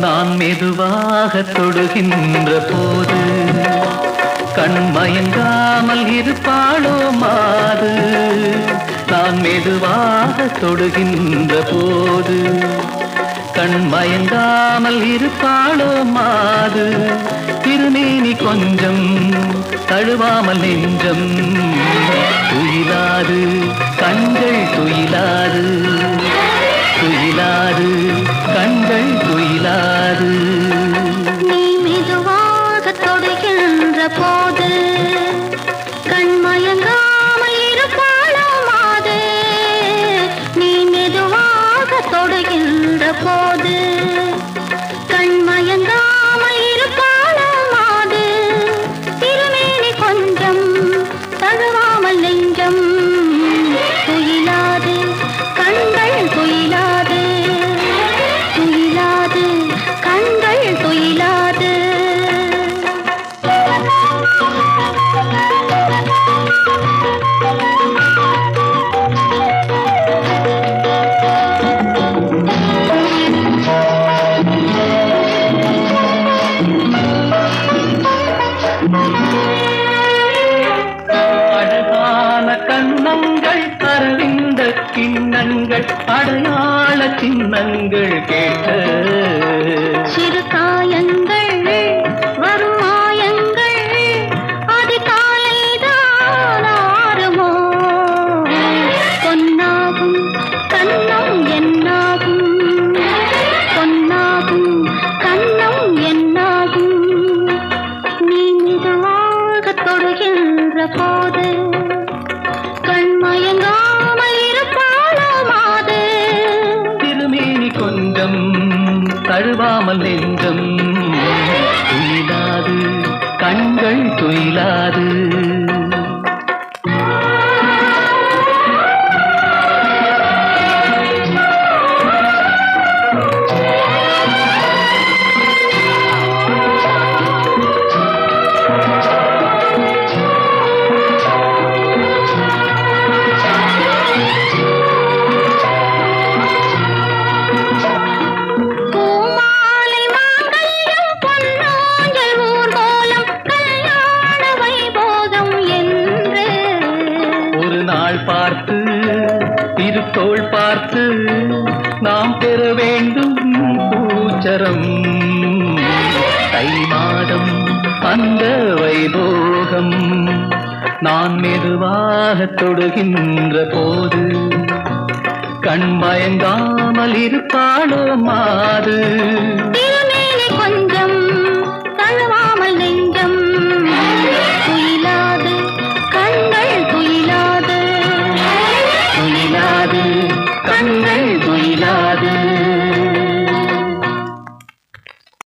நான் மெதுவாக தொடுகின்ற போது கண் மயங்காமல் இருப்பாளோ மாது. நான் மெதுவாக தொடுகின்ற போது கண் மயங்காமல் இருப்பாளோ மாது. திருமேனி கொஞ்சம் தழுவாமல் நெஞ்சம் துயிலாது, கண்கள் துயிலாது, துயிலாது, கண்கள் துயிலாது. நீ மெதுவாக தொடுகின்ற போது கண் மயங்காமல் இருப்பாளோ மாது. நீ மெதுவாக தொடுகின்ற போது கண் மயங்காமல் இருப்பாளோ மாது. திருமேனி கொஞ்சம் தழுவாமல் நெஞ்சம் துயிலாது, கண்கள் துயிலாது, துயிலாது, கண்கள் துயிலாது. அழகான கண்ணங்கள், அரவிந்த கிண்ணங்கள், அடையாள சின்னங்கள் கேட்ட சிறு காயங்கள் வரும் மாயங்கள் அது காலைதான் ஆறுமோ. பொன்னாகும் கண்ணம் என்னாகும், பொன்னாகும் கண்ணம் என்னாகும். நீ மெதுவாக தொடுகின்ற போது கண் மயங்காமல் இருப்பாளோ மாது. திருமேனி கொஞ்சம் தழுவாமல் நெஞ்சம் துயிலாது, கண்கள் துயிலாது. பூமாலை மாங்கல்யம் பொன்னாஞ்சல் ஊர்கோலம் கல்யாண வைபோகம் என்று ஒரு நாள் பார்த்து திருத்தோள் பார்த்து நாம் பெற வேண்டும் பூச்சரம். தை மாதம் அந்த வைபோகம் நான் மெதுவாக தொடுகின்ற போது கண் மயங்காமல் இருப்பாளோ மாது.